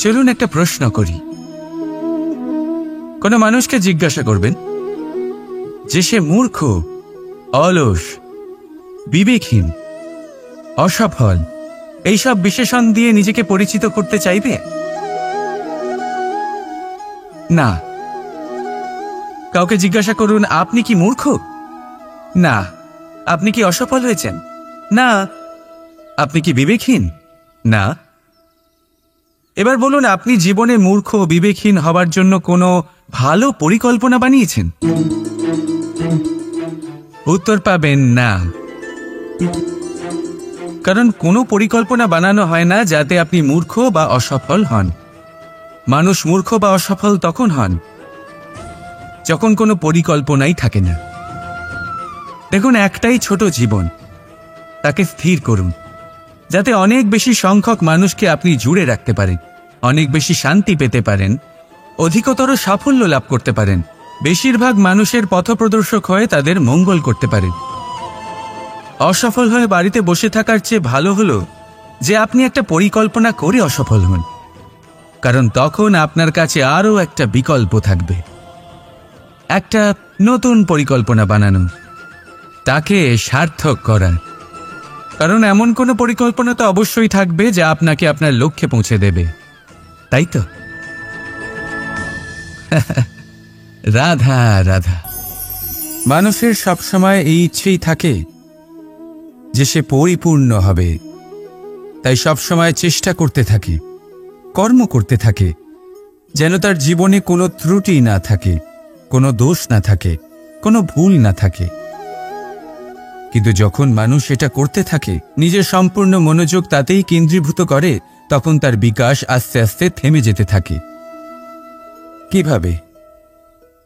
চলুন একটা প্রশ্ন করি। কোনো মানুষকে জিজ্ঞাসা করবেন যে সে মূর্খ, অলস, বিবেকহীন, অসফল এইসব বিশেষণ দিয়ে নিজেকে পরিচিত করতে চাইবে? না। কাউকে জিজ্ঞাসা করুন আপনি কি মূর্খ? না। আপনি কি অসফল হয়েছেন? না। আপনি কি বিবেকহীন? না। এবার বলুন আপনি জীবনে মূর্খ ও বিবেকহীন হবার জন্য কোনো ভালো পরিকল্পনা বানিয়েছেন? উত্তর পাবেন না। কারণ কোনো পরিকল্পনা বানানো হয় না যাতে আপনি মূর্খ বা অসফল হন। মানুষ মূর্খ বা অসফল তখন হন যখন কোনো পরিকল্পনাই থাকে না। দেখুন, একটাই ছোট জীবন, তাকে স্থির করুন যাতে অনেক বেশি সংখ্যক মানুষকে আপনি জুড়ে রাখতে পারেন, অনেক বেশি শান্তি পেতে পারেন, অধিকতর সাফল্য লাভ করতে পারেন, বেশিরভাগ মানুষের পথপ্রদর্শক হয়ে তাদের মঙ্গল করতে পারেন। অসফল হয়ে বাড়িতে বসে থাকার চেয়ে ভালো হলো যে আপনি একটা পরিকল্পনা করে অসফল হন, কারণ তখন আপনার কাছে আরও একটা বিকল্প থাকবে, একটা নতুন পরিকল্পনা বানানো, তাকে সার্থক করার। কারণ এমন কোনো পরিকল্পনা তো অবশ্যই থাকবে যা আপনাকে আপনার লক্ষ্যে পৌঁছে দেবে, তাই তো? রাধা রাধা। মানুষের সবসময় এই ইচ্ছেই থাকে যে সে পরিপূর্ণ হবে, তাই সবসময় চেষ্টা করতে থাকে, কর্ম করতে থাকে, যেন তার জীবনে কোনো ত্রুটি না থাকে, কোনো দোষ না থাকে, কোনো ভুল না থাকে। কিন্তু যখন মানুষ এটা করতে থাকে, নিজের সম্পূর্ণ মনোযোগ তাতেই কেন্দ্রীভূত করে, তখন তার বিকাশ আস্তে আস্তে থেমে যেতে থাকে। কিভাবে?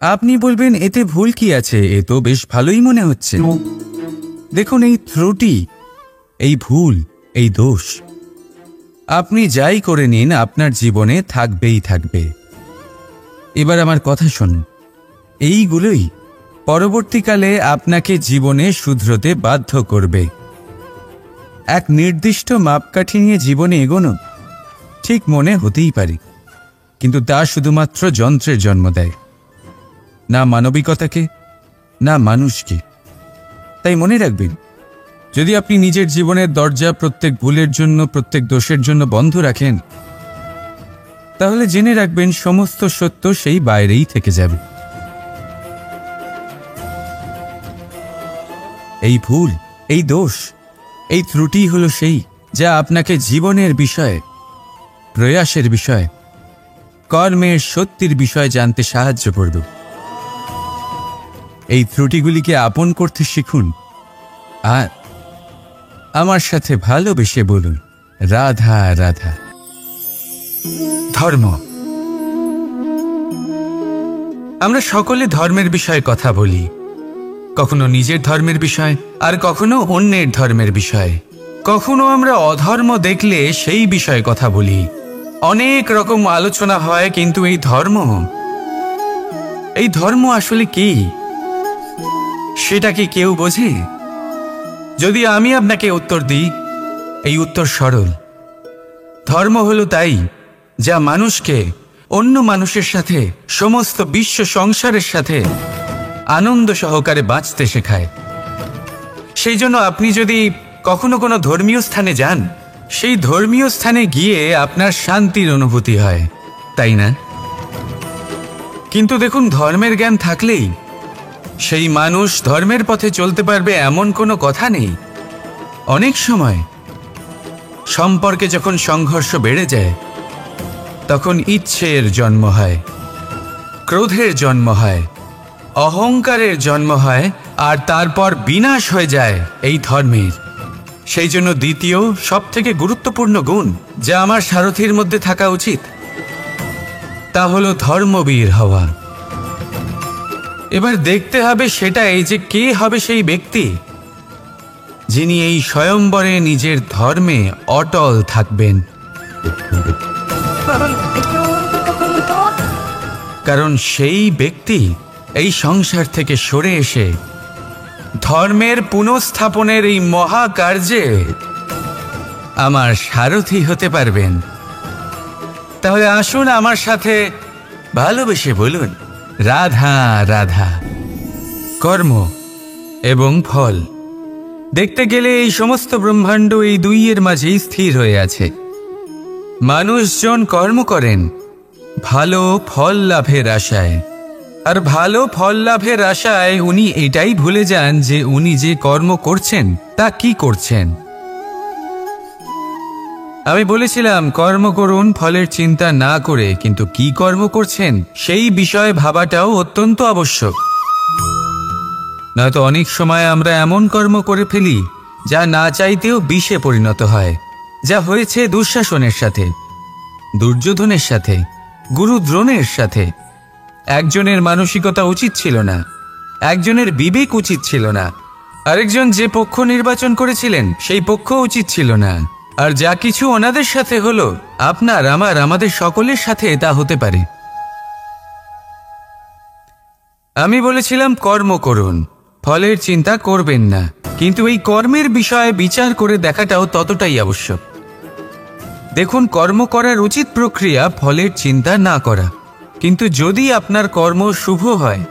আপনি বলবেন এতে ভুল কি আছে, এ তো বেশ ভালোই মনে হচ্ছে। দেখুন, এই ত্রুটি, এই ভুল, এই দোষ আপনি যাই করে নিন আপনার জীবনে থাকবেই থাকবে। এবার আমার কথা শুনুন, এইগুলোই পরবর্তীকালে আপনাকে জীবনে শুধরোতে বাধ্য করবে। এক নির্দিষ্ট মাপকাঠি নিয়ে জীবনে এগোনো ঠিক মনে হতেই পারে, কিন্তু তা শুধুমাত্র যন্ত্রের জন্ম দেয়, না মানবিকতাকে, না মানুষকে। তাই মনে রাখবেন, যদি আপনি নিজের জীবনের দরজা প্রত্যেক ভুলের জন্য, প্রত্যেক দোষের জন্য বন্ধ রাখেন, তাহলে জেনে রাখবেন সমস্ত সত্য সেই বাইরেই থেকে যাবে। এই ভুল, এই দোষ, এই ত্রুটি হলো সেই যা আপনাকে জীবনের বিষয়ে, প্রয়াসের বিষয়ে, কর্মের সত্যির বিষয়ে জানতে সাহায্য করবে। এই ত্রুটিগুলিকে আপন করতে শিখুন আর আমার সাথে ভালোবেসে বলুন রাধা রাধা। ধর্ম। আমরা সকলে ধর্মের বিষয়ে কথা বলি, কখনো নিজের ধর্মের বিষয়, আর কখনো অন্যের ধর্মের বিষয়। কখনো আমরা অধর্ম দেখলে সেই বিষয়ে কথা বলি, অনেক রকম আলোচনা হয়। কিন্তু এই ধর্ম আসলে কি, সেটা কি কেউ বোঝে? যদি আমি আপনাকে উত্তর দিই, এই উত্তর সরল। ধর্ম হলো তাই যা মানুষকে অন্য মানুষের সাথে, সমস্ত বিশ্ব সংসারের সাথে আনন্দ সহকারে বাঁচতে শেখায়। সেই জন্য আপনি যদি কখনো কোনো ধর্মীয় স্থানে যান, সেই ধর্মীয় স্থানে গিয়ে আপনার শান্তির অনুভূতি হয়, তাই না? কিন্তু দেখুন, ধর্মের জ্ঞান থাকলেই সেই মানুষ ধর্মের পথে চলতে পারবে এমন কোনো কথা নেই। অনেক সময় সম্পর্কে যখন সংঘর্ষ বেড়ে যায়, তখন ইচ্ছের জন্ম হয়, ক্রোধের জন্ম হয়, অহংকারের জন্ম হয়, আর তারপর বিনাশ হয়ে যায় এই ধর্মের। সেই জন্য দ্বিতীয় সবথেকে গুরুত্বপূর্ণ গুণ যা আমার সারথীর মধ্যে থাকা উচিত, তা হলো ধর্মবীর হওয়া। এবার দেখতে হবে সেটা এই যে কে হবে সেই ব্যক্তি যিনি এই স্বয়ম্বরে নিজের ধর্মে অটল থাকবেন। কারণ সেই ব্যক্তি এই সংসার থেকে সরে এসে ধর্মের পুনঃস্থাপনের এই মহাকার্যে আমার সারথি হতে পারবেন। তাহলে আসুন আমার সাথে ভালোবেসে বলুন, রাধা রাধা। কর্ম এবং ফল, দেখতে গেলে এই সমস্ত ব্রহ্মাণ্ড এই দুইয়ের মাঝেই স্থির হয়ে আছে। মানুষজন কর্ম করেন ভালো ফল লাভের আশায়, আর ভালো ফল লাভের আশায় উনি এটাই ভুলে যান যে উনি যে কর্ম করছেন তা কি করছেন। আমি বলেছিলাম কর্ম করুন ফলের চিন্তা না করে, কিন্তু কি কর্ম করছেন সেই বিষয়ে ভাবাটাও অত্যন্ত আবশ্যক। নয়তো অনেক সময় আমরা এমন কর্ম করে ফেলি যা না চাইতেও বিষে পরিণত হয়, যা হয়েছে দুঃশাসনের সাথে, দুর্যোধনের সাথে, গুরু দ্রোণের সাথে। একজনের মানসিকতা উচিত ছিল না, একজনের বিবেক উচিত ছিল না, আরেকজন যে পক্ষ নির্বাচন করেছিলেন সেই পক্ষ উচিত ছিল না। আর যা কিছু ওনাদের সাথে হলো, আপনার আমাদের সকলের সাথে তা হতে পারে। আমি বলেছিলাম কর্ম করুন, ফলের চিন্তা করবেন না, কিন্তু এই কর্মের বিষয়ে বিচার করে দেখাটাও ততটাই আবশ্যক। দেখুন, কর্ম করার উচিত প্রক্রিয়া ফলের চিন্তা না করা, কিন্তু যদি আপনার কর্ম শুভ হয়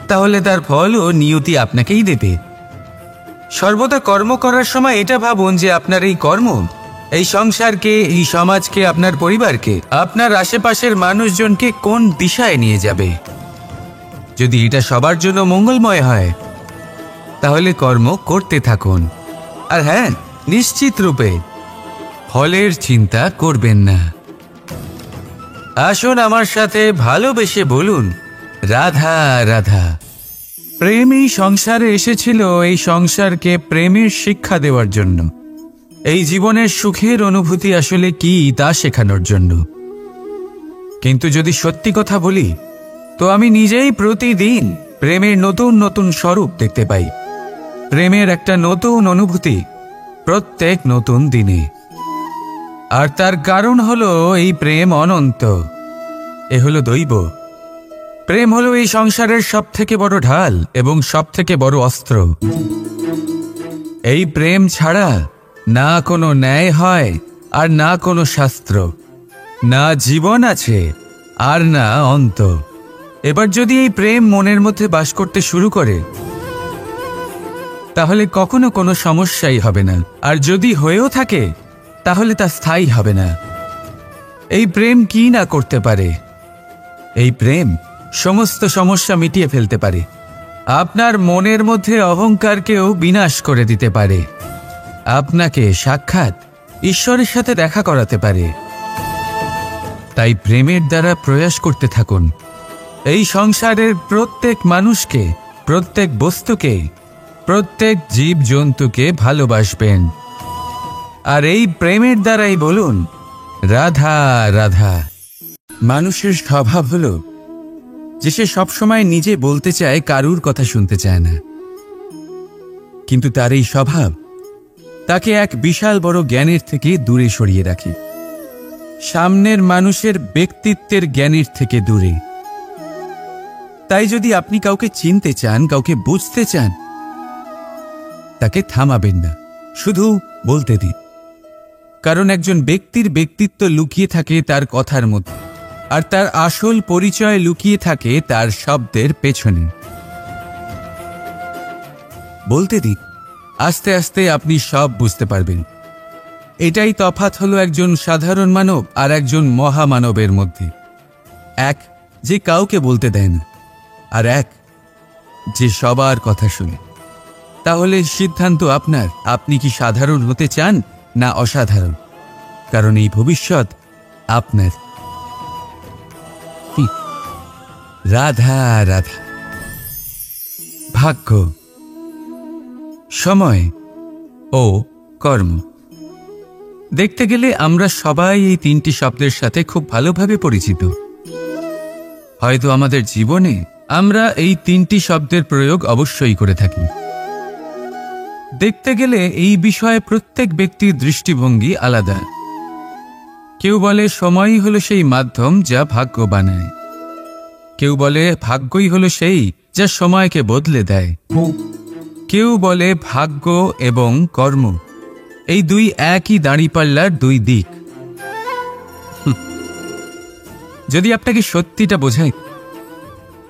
তাহলে তার ফল ও নিয়তি আপনাকেই দেবে। সর্বদা কর্ম করার সময় এটা ভাবুন যে আপনার এই কর্ম এই সংসারকে, এই সমাজকে, আপনার পরিবারকে, আপনার আশেপাশের মানুষজনকে কোন দিশায় নিয়ে যাবে। যদি এটা সবার জন্য মঙ্গলময় হয় তাহলে কর্ম করতে থাকুন। আর হ্যাঁ, নিশ্চিত রূপে ফলের চিন্তা করবেন না। আসুন আমার সাথে ভালোবেসে বলুন, রাধা রাধা। প্রেম এই সংসারে এসেছিল এই সংসারকে প্রেমের শিক্ষা দেওয়ার জন্য, এই জীবনের সুখের অনুভূতি আসলে কি তা শেখানোর জন্য। কিন্তু যদি সত্যি কথা বলি তো আমি নিজেই প্রতিদিন প্রেমের নতুন নতুন স্বরূপ দেখতে পাই, প্রেমের একটা নতুন অনুভূতি প্রত্যেক নতুন দিনে। আর তার কারণ হলো এই প্রেম অনন্ত, এ হলো দৈব। প্রেম হলো এই সংসারের সবথেকে বড় ঢাল এবং সবথেকে বড় অস্ত্র। এই প্রেম ছাড়া না কোনো ন্যায় হয়, আর না কোনো শাস্ত্র, না জীবন আছে, আর না অন্ত। এবার যদি এই প্রেম মনের মধ্যে বাস করতে শুরু করে তাহলে কখনো কোনো সমস্যাই হবে না, আর যদি হয়েও থাকে তাহলে তা স্থায়ী হবে না। এই প্রেম কি না করতে পারে? এই প্রেম সমস্ত সমস্যা মিটিয়ে ফেলতে পারে, আপনার মনের মধ্যে অহংকারকেও বিনাশ করে দিতে পারে, আপনাকে সাক্ষাৎ ঈশ্বরের সাথে দেখা করাতে পারে। তাই প্রেমের দ্বারা প্রয়াস করতে থাকুন এই সংসারের প্রত্যেক মানুষকে, প্রত্যেক বস্তুকে, প্রত্যেক জীব জন্তুকে ভালোবাসবেন। আর এই প্রেমের দ্বারাই বলুন, রাধা রাধা। মানুষের স্বভাব হলো যে সে সবসময় নিজে বলতে চায়, কারুর কথা শুনতে চায় না। কিন্তু তার এই স্বভাব তাকে এক বিশাল বড় জ্ঞানের থেকে দূরে সরিয়ে রাখে, সামনের মানুষের ব্যক্তিত্বের জ্ঞানের থেকে দূরে। তাই যদি আপনি কাউকে চিনতে চান, কাউকে বুঝতে চান, তাকে থামাবেন না, শুধু বলতে দিন। কারণ একজন ব্যক্তির ব্যক্তিত্ব লুকিয়ে থাকে তার কথার মধ্যে, আর তার আসল পরিচয় লুকিয়ে থাকে তার শব্দের পেছনে। বলতে দিন, আস্তে আস্তে আপনি সব বুঝতে পারবেন। এটাই তফাৎ হলো একজন সাধারণ মানব আর একজন মহামানবের মধ্যে। এক যে কাউকে বলতে দেয় না, আর এক যে সবার কথা শুনে। তাহলে সিদ্ধান্ত আপনার, আপনি কি সাধারণ হতে চান না অসাধারণ? কারণ এই ভবিষ্যৎ আপনার। রাধা রাধা। ভাগ্য, সময় ও কর্ম। দেখতে গেলে আমরা সবাই এই তিনটি শব্দের সাথে খুব ভালোভাবে পরিচিত। হয়তো আমাদের জীবনে আমরা এই তিনটি শব্দের প্রয়োগ অবশ্যই করে থাকি। দেখতে গেলে এই বিষয়ে প্রত্যেক ব্যক্তির দৃষ্টিভঙ্গি আলাদা। কেউ বলে সময়ই হলো সেই মাধ্যম যা ভাগ্য বানায়, কেউ বলে ভাগ্যই হলো সেই যা সময়কে বদলে দেয়, কেউ বলে ভাগ্য এবং কর্ম এই দুই একই দাঁড়িপাল্লার দুই দিক। যদি আপনাকে সত্যিটা বোঝাই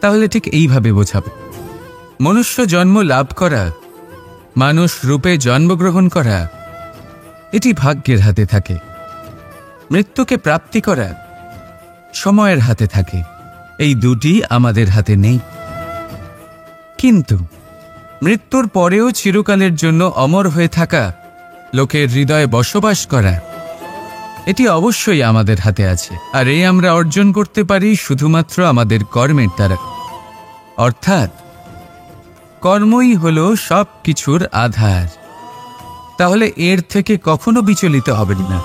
তাহলে ঠিক এইভাবে বোঝাবে। মনুষ্য জন্ম লাভ করা, মানুষ রূপে জন্মগ্রহণ করা, এটি ভাগ্যের হাতে থাকে। মৃত্যুকে প্রাপ্তি করা সময়ের হাতে থাকে। এই দুটি আমাদের হাতে নেই। কিন্তু মৃত্যুর পরেও চিরকালের জন্য অমর হয়ে থাকা, লোকের হৃদয়ে বসবাস করা, এটি অবশ্যই আমাদের হাতে আছে। আর এই আমরা অর্জন করতে পারি শুধুমাত্র আমাদের কর্মের দ্বারা। অর্থাৎ কর্মই হলো সব কিছুর আধার। তাহলে এর থেকে কখনো বিচলিত হবেন না।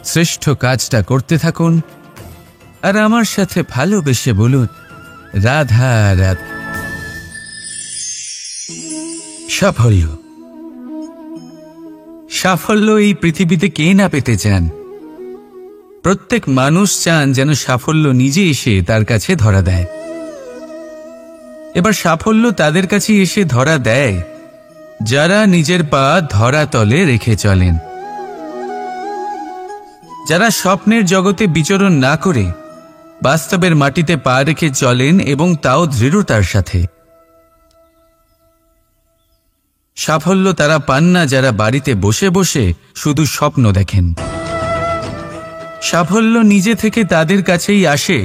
শ্রেষ্ঠ কাজটা করতে থাকুন আর আমার সাথে ভালোবেসে বলুন, রাধা রাধা। সাফল্য, সাফল্য এই পৃথিবীতে কে না পেতে চান? প্রত্যেক মানুষ চান যেন সাফল্য নিজে এসে তার কাছে ধরা দেয়। এবার সাফল্য তাদের কাছে এসে ধরা দেয় যারা নিজের পা ধরাতলে রেখে চলেন, যারা স্বপ্নের জগতে বিচরণ না করে বাস্তবের মাটিতে পা রেখে চলেন এবং তাও দৃঢ়তার সাথে। সাফল্য তারা পান না যারা বাড়িতে বসে বসে শুধু স্বপ্ন দেখেন। সাফল্য নিজে থেকে তাদের কাছেই আসে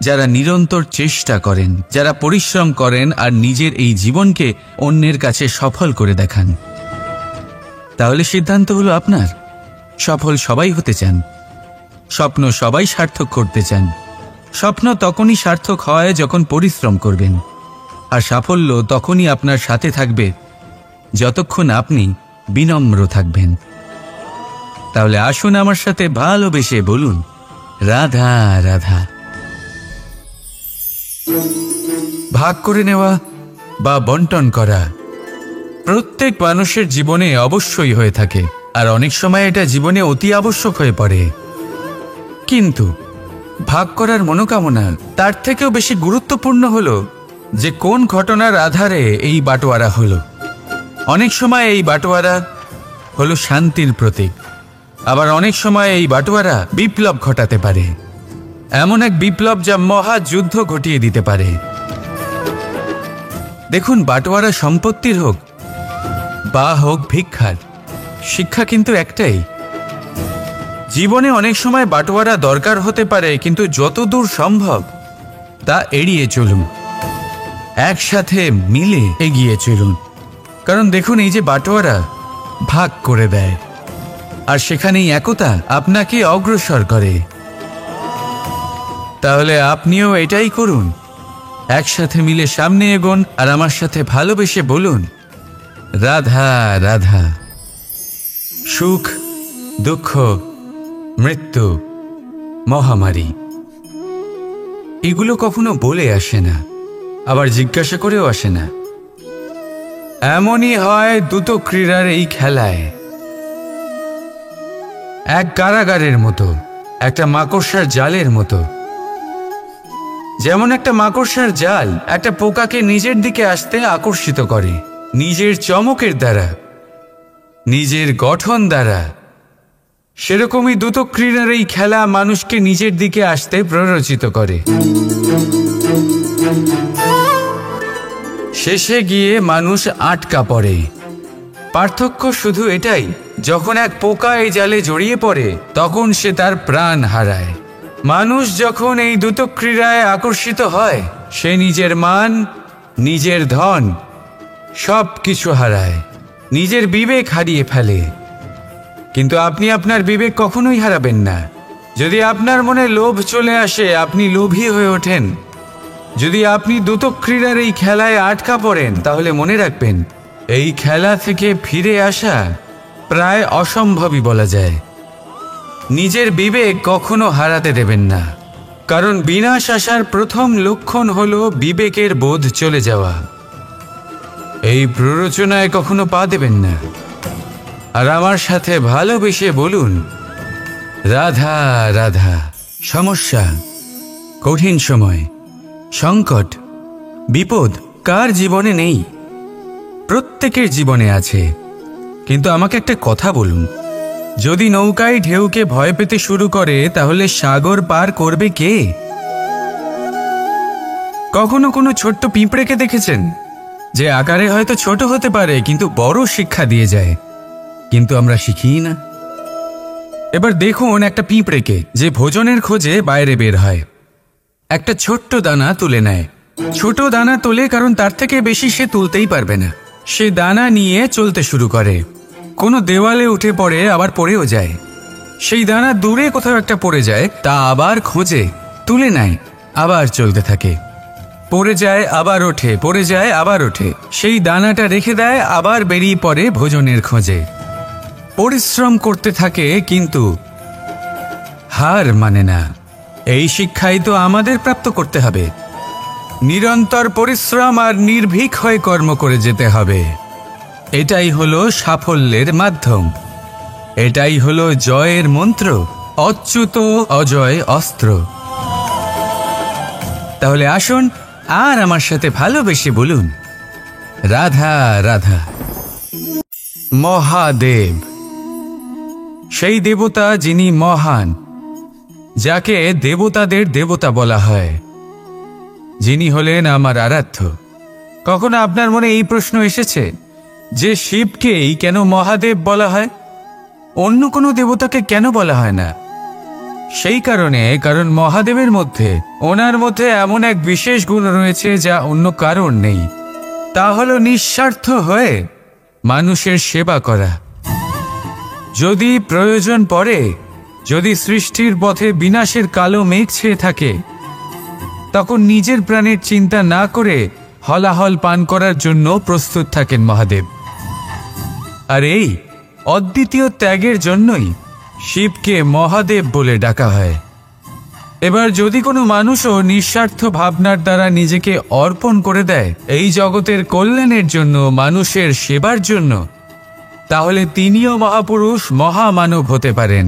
যারা নিরন্তর চেষ্টা করেন, যারা পরিশ্রম করেন আর নিজের এই জীবনকে অন্যের কাছে সফল করে দেখান। তাহলে সিদ্ধান্ত হলো আপনার। সফল সবাই হতে চান, স্বপ্ন সবাই সার্থক করতে চান। স্বপ্ন তখনই সার্থক হয় যখন পরিশ্রম করবেন, আর সাফল্য তখনই আপনার সাথে থাকবে যতক্ষণ আপনি বিনম্র থাকবেন। তাহলে আসুন আমার সাথে ভালোবেসে বলুন, রাধা রাধা। ভাগ করে নেওয়া বা বন্টন করা প্রত্যেক মানুষের জীবনে অবশ্যই হয়ে থাকে, আর অনেক সময় এটা জীবনে অতি আবশ্যক হয়ে পড়ে। কিন্তু ভাগ করার মনোকামনা তার থেকেও বেশি গুরুত্বপূর্ণ হলো যে কোন ঘটনার আধারে এই বাটোয়ারা হলো। অনেক সময় এই বাটোয়ারা হলো শান্তির প্রতীক, আবার অনেক সময় এই বাটোয়ারা বিপ্লব ঘটাতে পারে, এমন এক বিপ্লব যা মহাযুদ্ধ ঘটিয়ে দিতে পারে। দেখুন, বাটোয়ারা সম্পত্তির হোক বা হোক ভিক্ষার, শিক্ষা কিন্তু একটাই। জীবনে অনেক সময় বাটোয়ারা দরকার হতে পারে, কিন্তু যতদূর সম্ভব তা এড়িয়ে চলুন, একসাথে মিলে এগিয়ে চলুন। কারণ দেখুন, এই যে বাটোয়ারা ভাগ করে দেয়, আর সেখানেই একতা আপনাকে অগ্রসর করে। তাহলে আপনিও এটাই করুন, একসাথে মিলে সামনে এগোন আর আমার সাথে ভালোবেসে বলুন, রাধা রাধা। সুখ, দুঃখ, মৃত্যু, মহামারী, এগুলো কখনো বলে আসে না, আবার জিজ্ঞাসা করেও আসে না। এমনই হয় দ্রুত ক্রীড়ার এই খেলায়। এক কারাগারের মতো, একটা মাকড়সার জালের মতো। যেমন একটা মাকড়সার জাল একটা পোকাকে নিজের দিকে আসতে আকর্ষিত করে নিজের চমকের দ্বারা, নিজের গঠন দ্বারা, সেরকমই দ্রুত ক্রীড়ার এই খেলা মানুষকে নিজের দিকে আসতে প্ররোচিত করে। শেষে গিয়ে মানুষ আটকা পড়ে। পার্থক্য শুধু এটাই, যখন এক পোকা এই জালে জড়িয়ে পড়ে তখন সে তার প্রাণ হারায়। মানুষ যখন এই দ্রুত ক্রীড়ায় আকর্ষিত হয়, সে নিজের মান, নিজের ধন সব কিছু হারায়, নিজের বিবেক হারিয়ে ফেলে। কিন্তু আপনি আপনার বিবেক কখনোই হারাবেন না। যদি আপনার মনে লোভ চলে আসে, আপনি লোভী হয়ে ওঠেন। যদি আপনি দ্রুত ক্রীড়ার এই খেলায় আটকা পড়েন, তাহলে মনে রাখবেন, এই খেলা থেকে ফিরে আসা প্রায় অসম্ভবই বলা যায়। নিজের বিবেক কখনো হারাতে দেবেন না, কারণ বিনাশ আসার প্রথম লক্ষণ হলো বিবেকের বোধ চলে যাওয়া। এই প্ররোচনায় কখনো পা দেবেন না। আর আমার সাথে ভালোবেসে বলুন, রাধা রাধা। সমস্যা, কঠিন সময়, সংকট, বিপদ কার জীবনে নেই? প্রত্যেকের জীবনে আছে। কিন্তু আমাকে একটা কথা বলুন, যদি নৌকায় ঢেউকে ভয় পেতে শুরু করে তাহলে সাগর পার করবে কে? কখনো কোনো ছোট্ট পিঁপড়েকে দেখেছেন যে আকারে হয়তো ছোট হতে পারে কিন্তু বড় শিক্ষা দিয়ে যায়? কিন্তু আমরা শিখি না। এবার দেখুন একটা পিঁপড়েকে যে ভোজনের খোঁজে বাইরে বের হয়, একটা ছোট্ট দানা তুলে নেয়। ছোট দানা তোলে কারণ তার থেকে বেশি সে তুলতেই পারবে না। সে দানা নিয়ে চলতে শুরু করে, কোনো দেওয়ালে উঠে পড়ে, আবার পড়েও যায়। সেই দানা দূরে কোথাও একটা পড়ে যায়, তা আবার খোঁজে, তুলে নেয়, আবার চলতে থাকে। পড়ে যায় আবার ওঠে, পড়ে যায় আবার ওঠে, সেই দানাটা রেখে দেয়, আবার বেরিয়ে পড়ে ভোজনের খোঁজে। পরিশ্রম করতে থাকে কিন্তু হার মানে না। এই শিক্ষাই তো আমাদের প্রাপ্ত করতে হবে। নিরন্তর পরিশ্রম আর নির্ভীক হয়ে কর্ম করে যেতে হবে। এটাই হলো সাফল্যের মাধ্যম, এটাই হলো জয়ের মন্ত্র, অচ্যুত অজয় অস্ত্র। তাহলে আসুন আর আমার সাথে ভালোবেসে বলুন, রাধা রাধা। মহাদেব সেই দেবতা যিনি মহান, যাকে দেবতাদের দেবতা বলা হয়, যিনি হলেন আমার আরাধ্য। কখনো আপনার মনে এই প্রশ্ন এসেছে যে শিবকেই কেন মহাদেব বলা হয়, অন্য কোনো দেবতাকে কেন বলা হয় না? সেই কারণ মহাদেবের মধ্যে, ওনার মধ্যে এমন এক বিশেষ গুণ রয়েছে যা অন্য কারণ নেই। তা হলো নিঃস্বার্থ হয়ে মানুষের সেবা করা। যদি প্রয়োজন পড়ে, যদি সৃষ্টির পথে বিনাশের কালো মেঘ ছেয়ে থাকে, তখন নিজের প্রাণের চিন্তা না করে হলাহল পান করার জন্য প্রস্তুত থাকেন মহাদেব। আর এই অদ্বিতীয় ত্যাগের জন্যই শিবকে মহাদেব বলে ডাকা হয়। এবার যদি কোনো মানুষও নিঃস্বার্থ ভাবনার দ্বারা নিজেকে অর্পণ করে দেয় এই জগতের কল্যাণের জন্য, মানুষের সেবার জন্য, তাহলে তিনিও মহাপুরুষ, মহামানব হতে পারেন।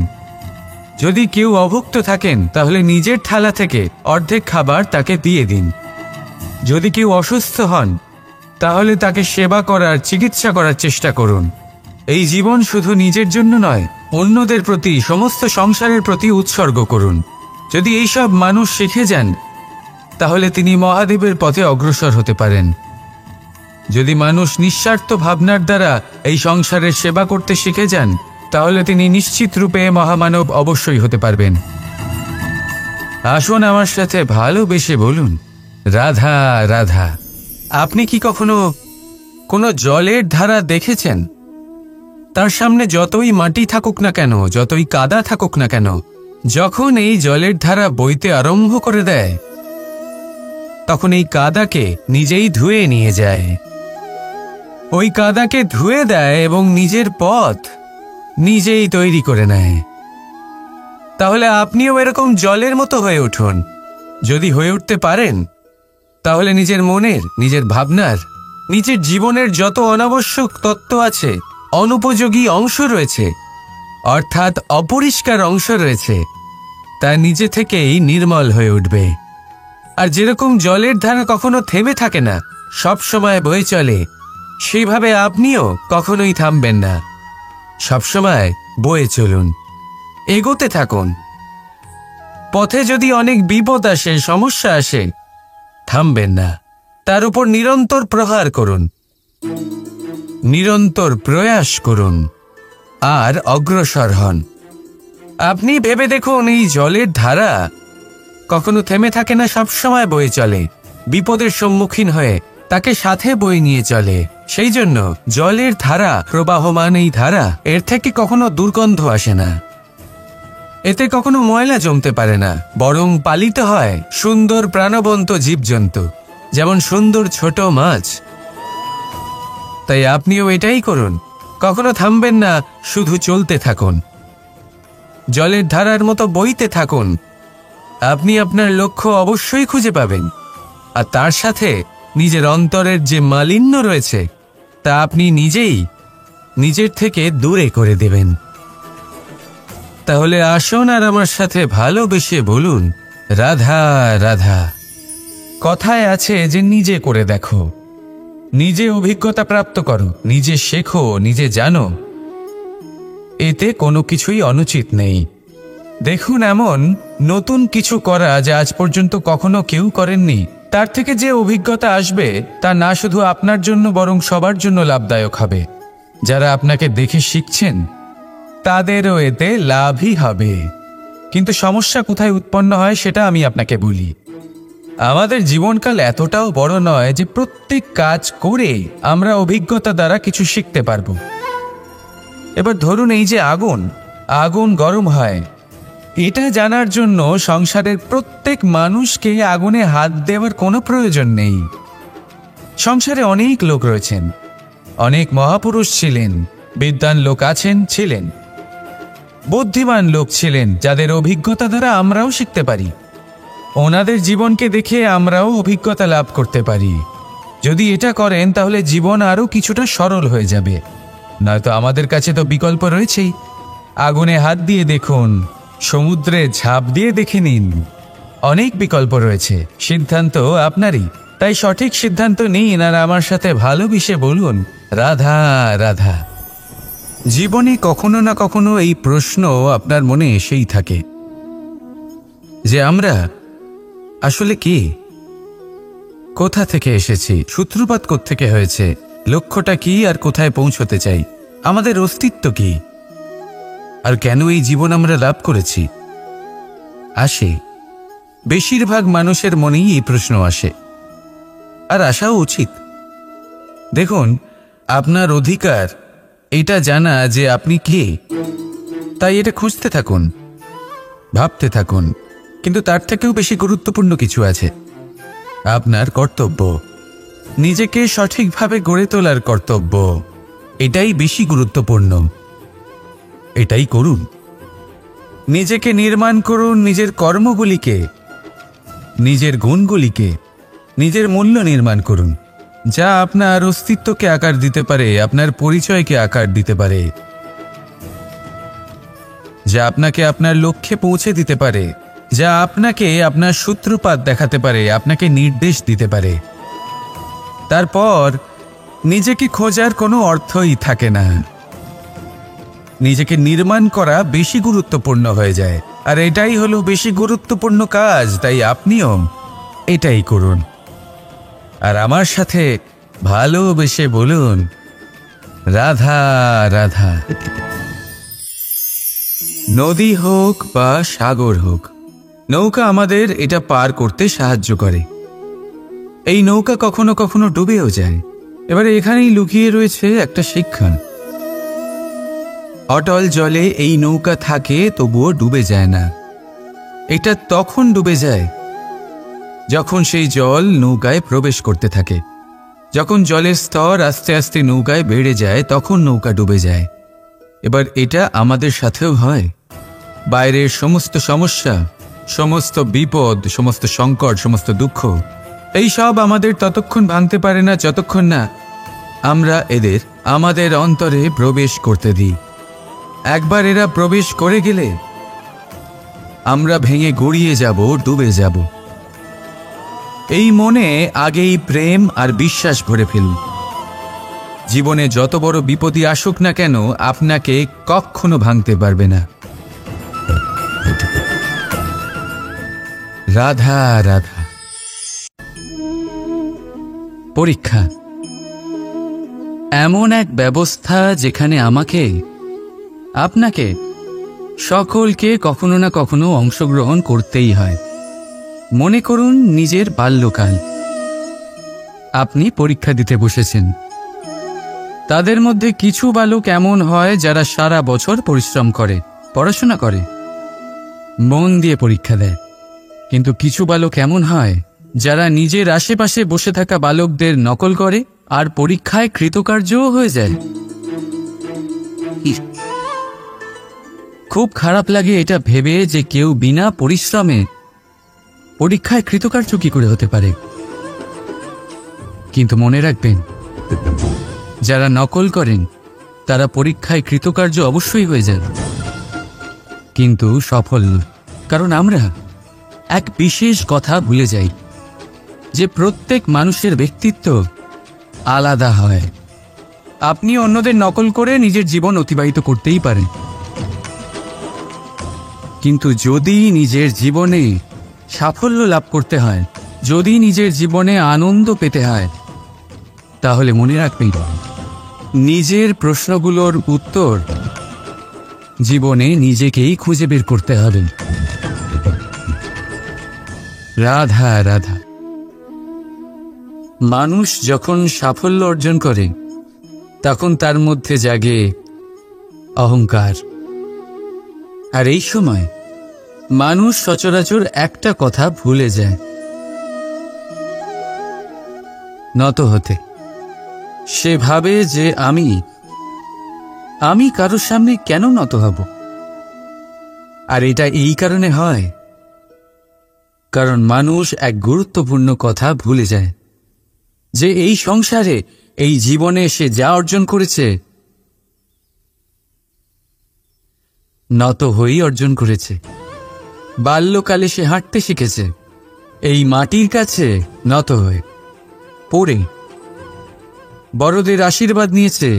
যদি কেউ অভুক্ত থাকেন তাহলে নিজের থালা থেকে অর্ধেক খাবার তাকে দিয়ে দিন। যদি কেউ অসুস্থ হন তাহলে তাকে সেবা করার, চিকিৎসা করার চেষ্টা করুন। এই জীবন শুধু নিজের জন্য নয়, অন্যদের প্রতি, সমস্ত সংসারের প্রতি উৎসর্গ করুন। যদি এইসব মানুষ শিখে যান তাহলে তিনি মহাদেবের পথে অগ্রসর হতে পারেন। যদি মানুষ নিঃস্বার্থ ভাবনার দ্বারা এই সংসারের সেবা করতে শিখে যান তাহলে তিনি নিশ্চিত রূপে মহামানব অবশ্যই হতে পারবেন। আসুন আমার সাথে ভালোবেসে বলুন, রাধা রাধা। আপনি কি কখনো কোনো জলের ধারা দেখেছেন? তার সামনে যতই মাটি থাকুক না কেন, যতই কাদা থাকুক না কেন, যখন এই জলের ধারা বইতে আরম্ভ করে দেয় তখন এই কাদাকে নিজেই ধুয়ে নিয়ে যায়। ওই কাদাকে ধুয়ে দেয় এবং নিজের পথ নিজেই তৈরি করে নেয়। তাহলে আপনিও এরকম জলের মতো হয়ে উঠুন। যদি হয়ে উঠতে পারেন তাহলে নিজের মনের, নিজের ভাবনার, নিজের জীবনের যত অনাবশ্যক তত্ত্ব আছে, অনুপযোগী অংশ রয়েছে, অর্থাৎ অপরিষ্কার অংশ রয়েছে, তা নিজে থেকেই নির্মল হয়ে উঠবে। আর যেরকম জলের ধারা কখনো থেমে থাকে না, সব সময় বয়ে চলে, সেইভাবে আপনিও কখনোই থামবেন না। সবসময় বয়ে চলুন, এগোতে থাকুন। পথে যদি অনেক বিপদ আসে, সমস্যা আসে, থামবেন না, তার উপর নিরন্তর প্রহার করুন, নিরন্তর প্রয়াস করুন আর অগ্রসর হন। আপনি ভেবে দেখুন, এই জলের ধারা কখনো থেমে থাকে না, সবসময় বয়ে চলে, বিপদের সম্মুখীন হয়ে তাকে সাথে বয়ে নিয়ে চলে। সেই জন্য জলের ধারা, প্রবাহমান এই ধারা, এর থেকে কখনো দুর্গন্ধ আসে না, এতে কখনো ময়লা জমতে পারে না, বরং পালিত হয় সুন্দর প্রাণবন্ত জীবজন্তু, যেমন সুন্দর ছোট মাছ। তাই আপনিও এটাই করুন, কখনো থামবেন না, শুধু চলতে থাকুন, জলের ধারার মতো বইতে থাকুন। আপনি আপনার লক্ষ্য অবশ্যই খুঁজে পাবেন, আর তার সাথে নিজের অন্তরের যে মালিন্য রয়েছে তা আপনি নিজেই নিজের থেকে দূরে করে দেবেন। তাহলে আসুন আর আমার সাথে ভালোবেসে বলুন, রাধা রাধা। কথায় আছে যে নিজে করে দেখো, নিজে অভিজ্ঞতা প্রাপ্ত করো, নিজে শেখো, নিজে জানো। এতে কোনো কিছুই অনুচিত নেই। দেখুন, এমন নতুন কিছু করা যা আজ পর্যন্ত কখনো কেউ করেননি, তার থেকে যে অভিজ্ঞতা আসবে তা না শুধু আপনার জন্য বরং সবার জন্য লাভদায়ক হবে। যারা আপনাকে দেখে শিখছেন তাদেরও এতে লাভই হবে। কিন্তু সমস্যা কোথায় উৎপন্ন হয় সেটা আমি আপনাকে বলি। আমাদের জীবনকাল এতটাও বড় নয় যে প্রত্যেক কাজ করে আমরা অভিজ্ঞতা দ্বারা কিছু শিখতে পারবো। এবার ধরুন, এই যে আগুন গরম হয়, এটা জানার জন্য সংসারের প্রত্যেক মানুষকে আগুনে হাত দেওয়ার কোনো প্রয়োজন নেই। সংসারে অনেক লোক রয়েছেন, অনেক মহাপুরুষ ছিলেন, বিদ্বান লোক ছিলেন, বুদ্ধিমান লোক ছিলেন, যাদের অভিজ্ঞতা দ্বারা আমরাও শিখতে পারি। ওনাদের জীবনকে দেখে আমরাও অভিজ্ঞতা লাভ করতে পারি। যদি এটা করেন তাহলে জীবন আরও কিছুটা সরল হয়ে যাবে। নয়তো আমাদের কাছে তো বিকল্প রয়েছেই। আগুনে হাত দিয়ে দেখুন, সমুদ্রে ঝাঁপ দিয়ে দেখে নিন, অনেক বিকল্প রয়েছে। সিদ্ধান্ত আপনারই। তাই সঠিক সিদ্ধান্ত নিন আর আমার সাথে ভালোবেসে বলুন, রাধা রাধা। জীবনে কখনো না কখনো এই প্রশ্ন আপনার মনে এসেই থাকে যে আমরা আসলে কি, কোথা থেকে এসেছি, সূত্রপাত কোত্থেকে হয়েছে, লক্ষ্যটা কি আর কোথায় পৌঁছতে চাই, আমাদের অস্তিত্ব কি, আর কেন এই জীবন আমরা লাভ করেছি। আসে বেশিরভাগ মানুষের মনেই এই প্রশ্ন আসে, আর আসাও উচিত। দেখুন, আপনার অধিকার এটা জানা যে আপনি কে, তাই এটা খুঁজতে থাকুন, ভাবতে থাকুন। কিন্তু তার থেকেও বেশি গুরুত্বপূর্ণ কিছু আছে, আপনার কর্তব্য, নিজেকে সঠিকভাবে গড়ে তোলার কর্তব্য। এটাই বেশি গুরুত্বপূর্ণ। এটাই করুন। নিজেকে নির্মাণ করুন, নিজের কর্মগুলিকে, নিজের গুণগুলিকে, নিজের মূল্য নির্মাণ করুন, যা আপনার অস্তিত্বকে আকার দিতে পারে, আপনার পরিচয়কে আকার দিতে পারে, যা আপনাকে আপনার লক্ষ্যে পৌঁছে দিতে পারে, যা আপনাকে আপনার সূত্রপাত দেখাতে পারে, আপনাকে নির্দেশ দিতে পারে। তারপর নিজেকে খোঁজার কোনো অর্থই থাকে না। নিজেকে নির্মাণ করা বেশি গুরুত্বপূর্ণ হয়ে যায়, আর এটাই হলো বেশি গুরুত্বপূর্ণ কাজ। তাই আপনিও এটাই করুন, আর আমার সাথে ভালোবেসে বলুন, রাধা রাধা। নদী হোক বা সাগর হোক, নৌকা আমাদের এটা পার করতে সাহায্য করে। এই নৌকা কখনো কখনো ডুবেও যায়। এবারে এখানেই লুকিয়ে রয়েছে একটা শিক্ষা। অটল জলে এই নৌকা থাকে, তবুও ডুবে যায় না। এটা তখন ডুবে যায় যখন সেই জল নৌকায় প্রবেশ করতে থাকে। যখন জলের স্তর আস্তে আস্তে নৌকায় বেড়ে যায়, তখন নৌকা ডুবে যায়। এবার এটা আমাদের সাথেও হয়। বাইরের সমস্ত সমস্যা, সমস্ত বিপদ, সমস্ত সংকট, সমস্ত দুঃখ, এই সব আমাদের ততক্ষণ ভাঙতে পারে না যতক্ষণ না আমরা এদের আমাদের অন্তরে প্রবেশ করতে দিই। একবার এরা প্রবেশ করে গেলে আমরা ভেঙে গড়িয়ে যাব, ডুবে যাব। এই মনে আগেই প্রেম আর বিশ্বাস ভরে ফেলুন। জীবনে যত বড় বিপদই আসুক না কেন, আপনাকে কখনো ভাঙতে পারবে না। রাধা রাধা। পরীক্ষা এমন এক ব্যবস্থা যেখানে আমাকে, আপনাকে, সকলকে কখনো না কখনো অংশগ্রহণ করতেই হয়। মনে করুন নিজের বাল্যকাল। আপনি পরীক্ষা দিতে বসেছেন। তাদের মধ্যে কিছু বালক এমন হয় যারা সারা বছর পরিশ্রম করে, পড়াশোনা করে, মন দিয়ে পরীক্ষা দেয়। কিন্তু কিছু বালক এমন হয় যারা নিজের আশেপাশে বসে থাকা বালকদের নকল করে আর পরীক্ষায় কৃতকার্যও হয়ে যায়। খুব খারাপ লাগে এটা ভেবে যে কেউ বিনা পরিশ্রমে পরীক্ষায় কৃতকার্য কি করে হতে পারে। কিন্তু মনে রাখবেন, যারা নকল করেন তারা পরীক্ষায় কৃতকার্য অবশ্যই হয়ে যান, কিন্তু সফল নয়। কারণ আমরা এক বিশেষ কথা ভুলে যাই যে প্রত্যেক মানুষের ব্যক্তিত্ব আলাদা হয়। আপনি অন্যদের নকল করে নিজের জীবন অতিবাহিত করতেই পারেন, কিন্তু যদি নিজের জীবনে সাফল্য লাভ করতে হয়, যদি নিজের জীবনে আনন্দ পেতে হয়, তাহলে মনে রাখবেন নিজের প্রশ্নগুলোর উত্তর জীবনে নিজেকেই খুঁজে বের করতে হবে। রাধা রাধা। মানুষ যখন সাফল্য অর্জন করে তখন তার মধ্যে জাগে অহংকার। আর এই সময় মানুষ সচরাচর একটা কথা ভুলে যায়, নত হতে। সে ভাবে যে আমি কারোর সামনে কেন নত হব। আর এটা এই কারণে হয় কারণ মানুষ এক গুরুত্বপূর্ণ কথা ভুলে যায়, যে এই সংসারে, এই জীবনে সে যা অর্জন করেছে নত হয়েই অর্জন করেছে। বাল্যকালে সে হাঁটতে শিখেছে এই মাটির কাছে নত হয়ে, পড়ে। বড়দের আশীর্বাদ নিয়েছে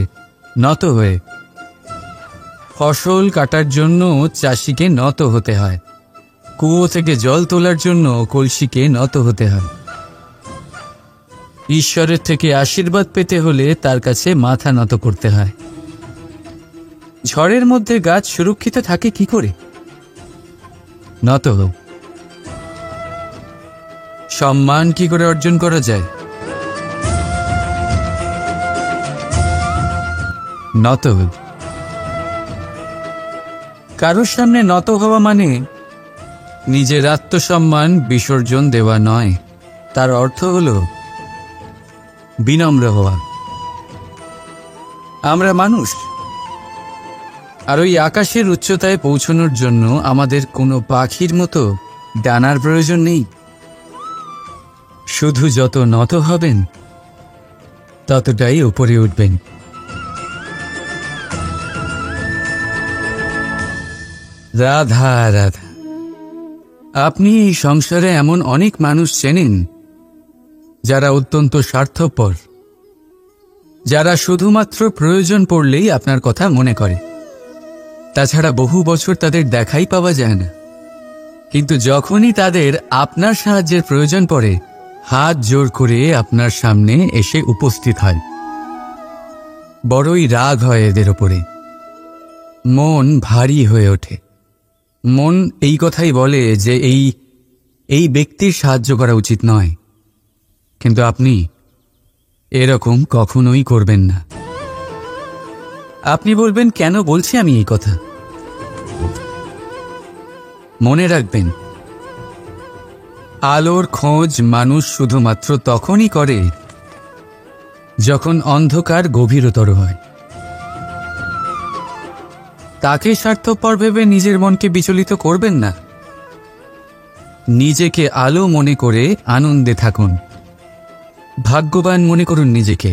নত হয়ে। ফসল কাটার জন্য চাষিকে নত হতে হয়, কুয়ো থেকে জল তোলার জন্য কলসিকে নত হতে হয়। ঈশ্বরের থেকে আশীর্বাদ পেতে হলে তার কাছে মাথা নত করতে হয়। ঝড়ের মধ্যে গাছ সুরক্ষিত থাকে কি করে? নত হোক। সম্মান কি করে অর্জন করা যায়? নত হোক। কারোর সামনে নত হওয়া মানে নিজের আত্মসম্মান বিসর্জন দেওয়া নয়, তার অর্থ হল বিনম্র হওয়া। আমরা মানুষ, আর ওই আকাশের উচ্চতায় পৌঁছানোর জন্য আমাদের কোনো পাখির মতো ডানার প্রয়োজন নেই। শুধু যত নত হবেন ততটাই উপরে উঠবেন। রাধা রাধা। আপনি এই সংসারে এমন অনেক মানুষ চেনেন যারা অত্যন্ত স্বার্থপর, যারা শুধুমাত্র প্রয়োজন পড়লেই আপনার কথা মনে করে। তাছাড়া বহু বছর তাদের দেখাই পাওয়া যায় না, কিন্তু যখনই তাদের আপনার সাহায্যের প্রয়োজন পড়ে হাত জোর করে আপনার সামনে এসে উপস্থিত হয়। বড়ই রাগ হয় এদের ওপরে, মন ভারী হয়ে ওঠে। মন এই কথাই বলে যে এই ব্যক্তির সাহায্য করা উচিত নয়, কিন্তু আপনি এরকম কখনোই করবেন না। আপনি বলবেন, কেন বলছি আমি এই কথা? মনে রাখবেন, আলোর খোঁজ মানুষ শুধুমাত্র তখনই করে যখন অন্ধকার গভীরতর হয়। তাকে স্বার্থপর ভেবে নিজের মনকে বিচলিত করবেন না। নিজেকে আলো মনে করে আনন্দে থাকুন। ভাগ্যবান মনে করুন নিজেকে,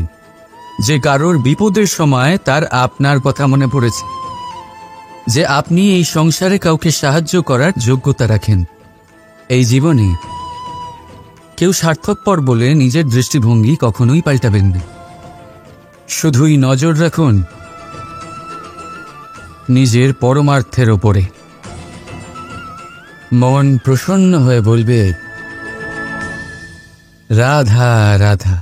যে কারোর বিপদের সময় তার আপনার কথা মনে পড়েছে, যে আপনি এই সংসারে কাউকে সাহায্য করার যোগ্যতা রাখেন। এই জীবনে কেউ স্বার্থপর বলে নিজের দৃষ্টিভঙ্গি কখনোই পাল্টাবেন না। শুধুই নজর রাখুন নিজের পরমার্থের ওপরে। মন প্রসন্ন হয়ে বলবে, রাধা রাধা।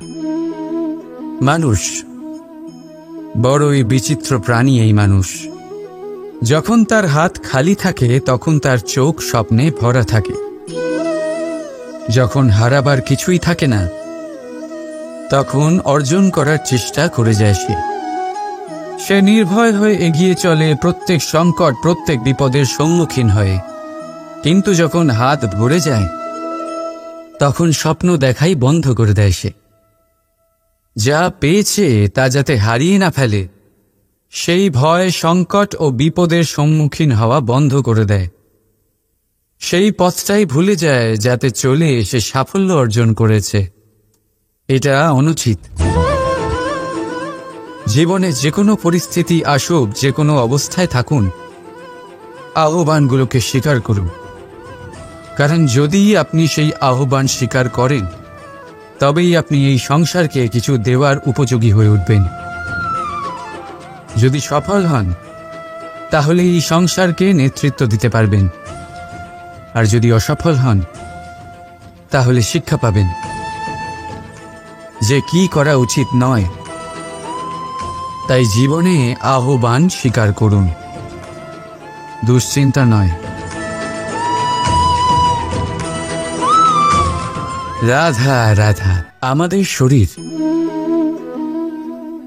মানুষ বড়ই বিচিত্র প্রাণী। এই মানুষ যখন তার হাত খালি থাকে তখন তার চোখ স্বপ্নে ভরা থাকে। যখন হারাবার কিছুই থাকে না তখন অর্জন করার চেষ্টা করে যায় সে নির্ভয় হয়ে এগিয়ে চলে প্রত্যেক সংকট, প্রত্যেক বিপদের সম্মুখীন হয়ে। কিন্তু যখন হাত ভরে যায় তখন স্বপ্ন দেখাই বন্ধ করে দেয় সে। যা পেয়েছে তা যাতে হারিয়ে না ফেলে সেই ভয়, সংকট ও বিপদের সম্মুখীন হওয়া বন্ধ করে দেয়। সেই পথটাই ভুলে যায় যাতে চলে সে সাফল্য অর্জন করেছে। এটা অনুচিত। জীবনে যে কোনো পরিস্থিতি আসুক, যে কোনো অবস্থায় থাকুন, আহ্বানগুলোকে স্বীকার করুন। কারণ যদি আপনি সেই আহ্বান স্বীকার করেন তবেই আপনি এই সংসারকে কিছু দেওয়ার উপযোগী হয়ে উঠবেন। যদি সফল হন তাহলে এই সংসারকে নেতৃত্ব দিতে পারবেন। আর যদি অসফল হন তাহলে শিক্ষা পাবেন যে কি করা উচিত নয়। তাই জীবনে আহ্বান স্বীকার করুন, দুশ্চিন্তা নয়। রাধা রাধা। আমাদের শরীর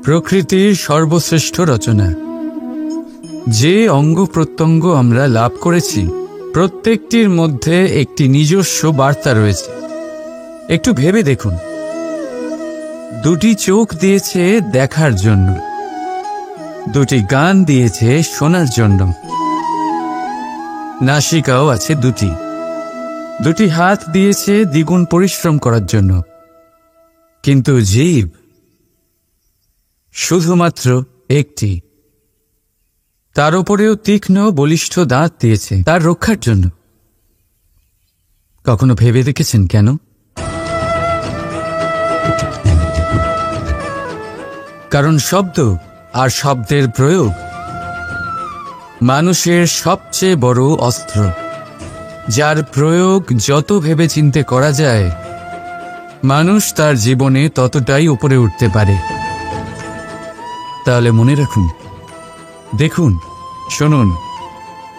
প্রকৃতির সর্বশ্রেষ্ঠ রচনা। যে অঙ্গ প্রত্যঙ্গ আমরা লাভ করেছি প্রত্যেকটির মধ্যে একটি নিজস্ব বার্তা রয়েছে। একটু ভেবে দেখুন, দুটি চোখ দিয়েছে দেখার জন্য, দুটি কান দিয়েছে শোনার জন্য, নাসিকাও আছে দুটি, দুটি হাত দিয়েছে দ্বিগুণ পরিশ্রম করার জন্য। কিন্তু জীব শুধুমাত্র একটি। তার উপরেও তীক্ষ্ণ বলিষ্ঠ দাঁত দিয়েছে তার রক্ষার জন্য। কখনো ভেবে দেখেছেন কেন? কারণ শব্দ আর শব্দের প্রয়োগ মানুষের সবচেয়ে বড় অস্ত্র, যার প্রয়োগ যত ভেবেচিন্তে করা যায় মানুষ তার জীবনে ততটাই উপরে উঠতে পারে। তাহলে মনে রাখুন, দেখুন, শুনুন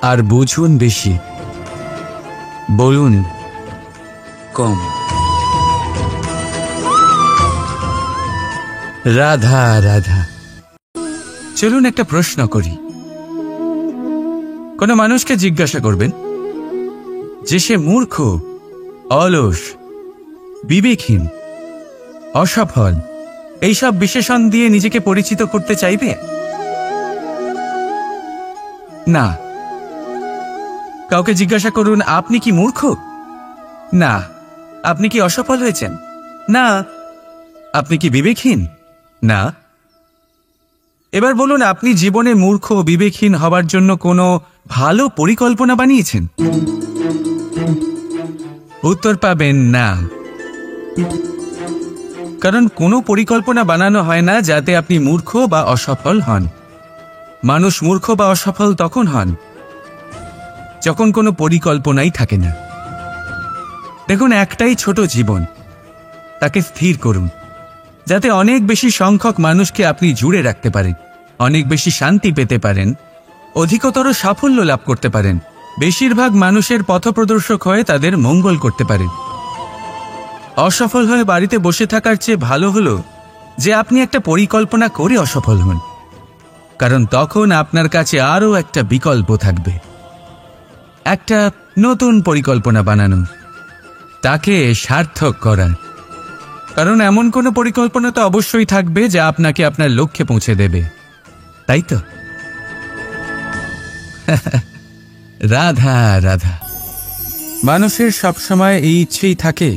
আর বুঝুন বেশি, বলুন কম। রাধা রাধা। চলুন একটা প্রশ্ন করি। কোনো মানুষকে জিজ্ঞাসা করবেন যে সে মূর্খ, অলস, বিবেকহীন, অসফল এইসব বিশেষণ দিয়ে নিজেকে পরিচিত করতে চাইবে? না। কাউকে জিজ্ঞাসা করুন আপনি কি মূর্খ? না। আপনি কি অসফল হয়েছেন? না। আপনি কি বিবেকহীন? না। এবার বলুন, আপনি জীবনে মূর্খ ও বিবেকহীন হবার জন্য কোনো ভালো পরিকল্পনা বানিয়েছেন? উত্তর পাবেন না। কারণ কোনো পরিকল্পনা বানানো হয় না যাতে আপনি মূর্খ বা অসফল হন। মানুষ মূর্খ বা অসফল তখন হন যখন কোনো পরিকল্পনাই থাকে না। দেখুন, একটাই ছোট জীবন, তাকে স্থির করুন যাতে অনেক বেশি সংখ্যক মানুষকে আপনি জুড়ে রাখতে পারেন, অনেক বেশি শান্তি পেতে পারেন, অধিকতর সাফল্য লাভ করতে পারেন, বেশিরভাগ মানুষের পথপ্রদর্শক হয়ে তাদের মঙ্গল করতে পারেন। অসফল হয়ে বাড়িতে বসে থাকার চেয়ে ভালো হলো যে আপনি একটা পরিকল্পনা করে অসফল হন, কারণ তখন আপনার কাছে আরও একটা বিকল্প থাকবে, একটা নতুন পরিকল্পনা বানানো, তাকে সার্থক করার। কারণ এমন কোনো পরিকল্পনা তো অবশ্যই থাকবে যা আপনাকে আপনার লক্ষ্যে পৌঁছে দেবে, তাই তো? রাধা রাধা। মানুষের সবসময় এই ইচ্ছেই থাকে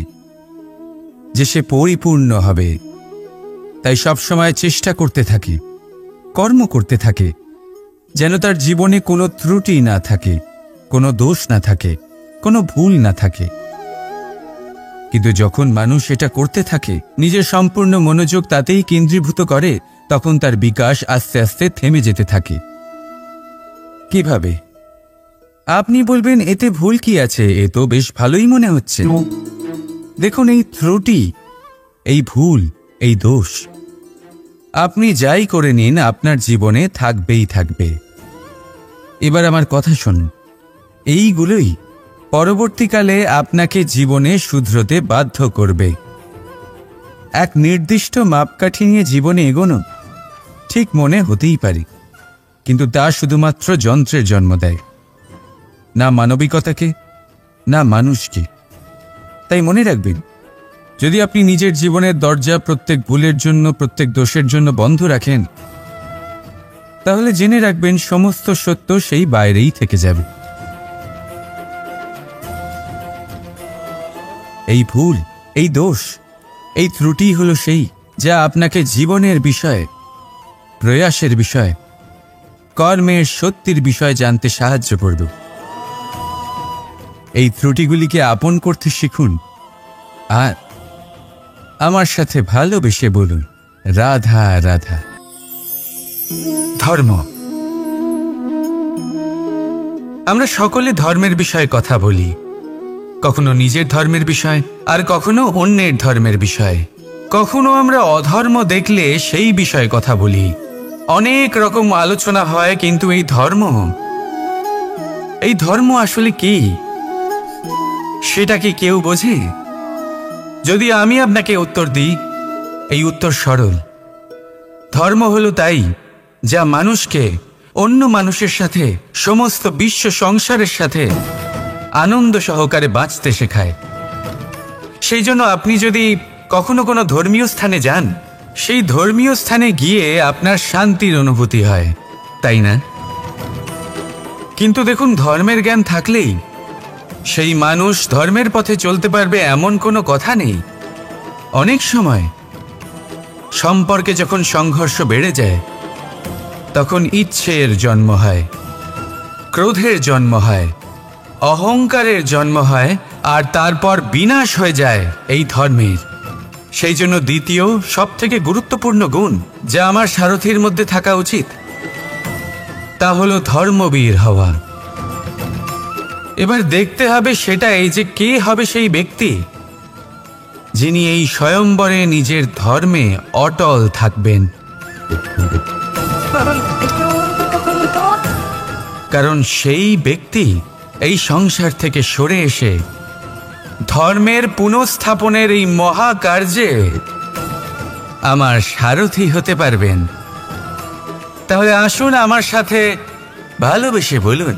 যে সে পরিপূর্ণ হবে, তাই সবসময় চেষ্টা করতে থাকে, কর্ম করতে থাকে, যেন তার জীবনে কোনো ত্রুটি না থাকে, কোনো দোষ না থাকে, কোনো ভুল না থাকে। কিন্তু যখন মানুষ এটা করতে থাকে, নিজের সম্পূর্ণ মনোযোগ তাতেই কেন্দ্রীভূত করে, তখন তার বিকাশ আস্তে আস্তে থেমে যেতে থাকে। কিভাবে? আপনি বলবেন এতে ভুল কি আছে, এ তো বেশ ভালোই মনে হচ্ছে। দেখুন, এই ত্রুটি, এই ভুল, এই দোষ আপনি যাই করে নিন আপনার জীবনে থাকবেই থাকবে। এবার আমার কথা শুনুন, এইগুলোই পরবর্তীকালে আপনাকে জীবনে শুধরোতে বাধ্য করবে। এক নির্দিষ্ট মাপকাঠি নিয়ে জীবনে এগোনো ঠিক মনে হতেই পারে, কিন্তু তা শুধুমাত্র যন্ত্রের জন্ম দেয়, না মানবিকতাকে, না মানুষকে। তাই মনে রাখবেন, যদি আপনি নিজের জীবনের দরজা প্রত্যেক ভুলের জন্য, প্রত্যেক দোষের জন্য বন্ধ রাখেন, তাহলে জেনে রাখবেন সমস্ত সত্য সেই বাইরেই থেকে যাবে। এই ভুল, এই দোষ, এই ত্রুটি হলো সেই যা আপনাকে জীবনের বিষয়ে, প্রয়াসের বিষয়ে, কর্মের সত্যির বিষয়ে জানতে সাহায্য করবে। এই ত্রুটিগুলিকে আপন করতে শিখুন আর আমার সাথে ভালোবেসে বলুন রাধা রাধা। ধর্ম। আমরা সকলে ধর্মের বিষয়ে কথা বলি, কখনো নিজের ধর্মের বিষয়, আর কখনো অন্যের ধর্মের বিষয়। কখনো আমরা অধর্ম দেখলে সেই বিষয়ে কথা বলি। অনেক রকম আলোচনা হয়, কিন্তু এই ধর্ম আসলে কি, সেটা কি কেউ বোঝে? যদি আমি আপনাকে উত্তর দিই, এই উত্তর সরল। ধর্ম হলো তাই যা মানুষকে অন্য মানুষের সাথে, সমস্ত বিশ্ব সংসারের সাথে আনন্দ সহকারে বাঁচতে শেখায়। সেই জন্য আপনি যদি কখনো কোনো ধর্মীয় স্থানে যান, সেই ধর্মীয় স্থানে গিয়ে আপনার শান্তির অনুভূতি হয়, তাই না? কিন্তু দেখুন, ধর্মের জ্ঞান থাকলেই সেই মানুষ ধর্মের পথে চলতে পারবে এমন কোনো কথা নেই। অনেক সময় সম্পর্কে যখন সংঘর্ষ বেড়ে যায়, তখন ইচ্ছের জন্ম হয়, ক্রোধের জন্ম হয়, অহংকারের জন্ম হয়, আর তারপর বিনাশ হয়ে যায় এই ধর্মের। সেই জন্য দ্বিতীয় সবথেকে গুরুত্বপূর্ণ গুণ যা আমার সারথীর মধ্যে থাকা উচিত, তা হলো ধর্মবীর হওয়া। এবার দেখতে হবে সেটা এই যে কে হবে সেই ব্যক্তি যিনি এই স্বয়ম্বরে নিজের ধর্মে অটল থাকবেন। কারণ সেই ব্যক্তি এই সংসার থেকে সরে এসে ধর্মের পুনঃস্থাপনের এই মহাকার্যে আমার সারথি হতে পারবেন। তাহলে আসুন আমার সাথে ভালোবেসে বলুন,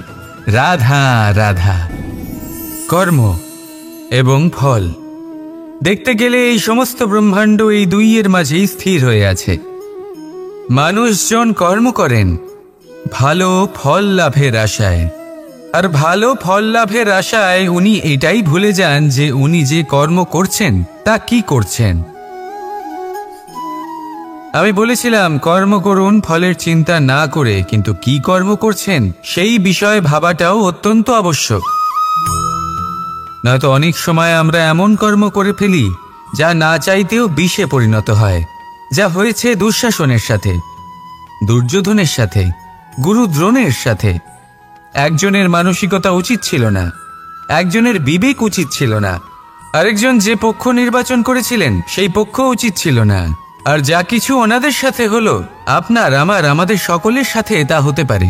রাধা রাধা। কর্ম এবং ফল দেখতে গেলে এই সমস্ত ব্রহ্মাণ্ড এই দুইয়ের মাঝেই স্থির হয়ে আছে। মানুষজন কর্ম করেন ভালো ফল লাভের আশায়, আর ভালো ফল লাভের আশায় উনি এটাই ভুলে যান যে উনি যে কর্ম করছেন তা কি করছেন। আমি বলেছিলাম কর্ম করুন ফলের চিন্তা না করে, কিন্তু কি কর্ম করছেন সেই বিষয়ে ভাবাটাও অত্যন্ত আবশ্যক। নয়তো অনেক সময় আমরা এমন কর্ম করে ফেলি যা না চাইতেও বিষে পরিণত হয়, যা হয়েছে দুঃশাসনের সাথে, দুর্যোধনের সাথে, গুরু দ্রোণের সাথে। একজনের মানসিকতা উচিত ছিল না, একজনের বিবেক উচিত ছিল না, আরেকজন যে পক্ষ নির্বাচন করেছিলেন সেই পক্ষ উচিত ছিল না। আর যা কিছু ওনাদের সাথে হলো, আপনার আমাদের সকলের সাথে তা হতে পারে।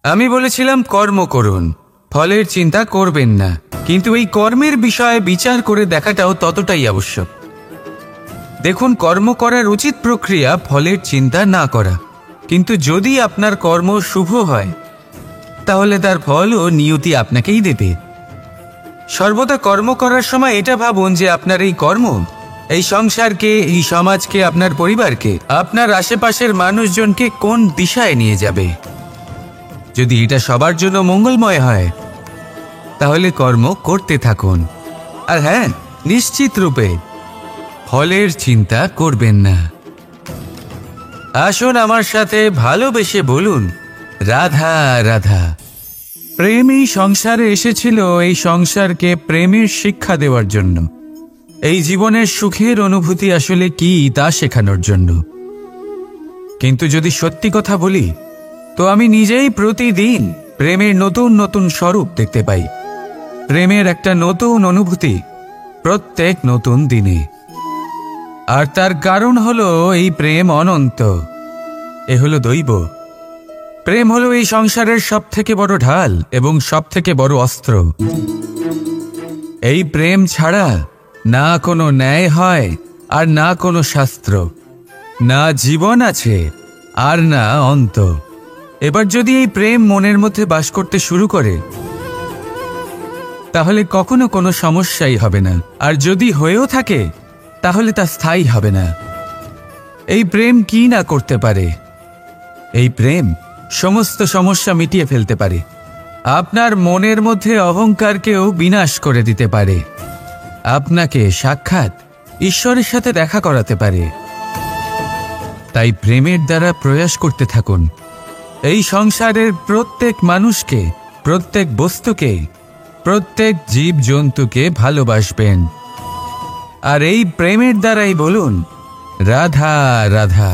আমি বলেছিলাম কর্ম করুন, ফলের চিন্তা করবেন না, কিন্তু এই কর্মের বিষয়ে বিচার করে দেখাটাও ততটাই আবশ্যক। দেখুন, কর্ম করার উচিত প্রক্রিয়া ফলের চিন্তা না করা, কিন্তু যদি আপনার কর্ম শুভ হয় তাহলে তার ফলও নিয়তি আপনাকেই দেবে। সর্বদা কর্ম করার সময় এটা ভাবুন যে আপনার এই কর্ম এই সংসারকে, এই সমাজকে, আপনার পরিবারকে, আপনার আশেপাশের মানুষজনকে কোন দিশায় নিয়ে যাবে। যদি এটা সবার জন্য মঙ্গলময় হয় তাহলে কর্ম করতে থাকুন। আর হ্যাঁ, নিশ্চিত রূপে ফলের চিন্তা করবেন না। আসুন আমার সাথে ভালোবেসে বলুন, রাধা রাধা। প্রেম এই সংসারে এসেছিল এই সংসারকে প্রেমের শিক্ষা দেওয়ার জন্য, এই জীবনের সুখের অনুভূতি আসলে কি তা শেখানোর জন্য। কিন্তু যদি সত্যি কথা বলি, তো আমি নিজেই প্রতিদিন প্রেমের নতুন নতুন স্বরূপ দেখতে পাই, প্রেমের একটা নতুন অনুভূতি প্রত্যেক নতুন দিনে। আর তার কারণ হলো এই প্রেম অনন্ত, এ হলো দৈব। প্রেম হলো এই সংসারের সবথেকে বড় ঢাল এবং সবথেকে বড় অস্ত্র। এই প্রেম ছাড়া না কোনো ন্যায় হয়, আর না কোনো শাস্ত্র, না জীবন আছে, আর না অন্ত। এবার যদি এই প্রেম মনের মধ্যে বাস করতে শুরু করে, তাহলে কখনো কোনো সমস্যাই হবে না, আর যদি হয়েও থাকে তাহলে তা স্থায়ী হবে না। এই প্রেম কি না করতে পারে? এই প্রেম সমস্ত সমস্যা মিটিয়ে ফেলতে পারে, আপনার মনের মধ্যে অহংকারকেও বিনাশ করে দিতে পারে, আপনাকে সাক্ষাৎ ঈশ্বরের সাথে দেখা করাতে পারে। তাই প্রেমের দ্বারা প্রয়াস করতে থাকুন, এই সংসারের প্রত্যেক মানুষকে, প্রত্যেক বস্তুকে, প্রত্যেক জীব জন্তুকে ভালোবাসবেন। আর এই প্রেমের দ্বারাই বলুন, রাধা রাধা।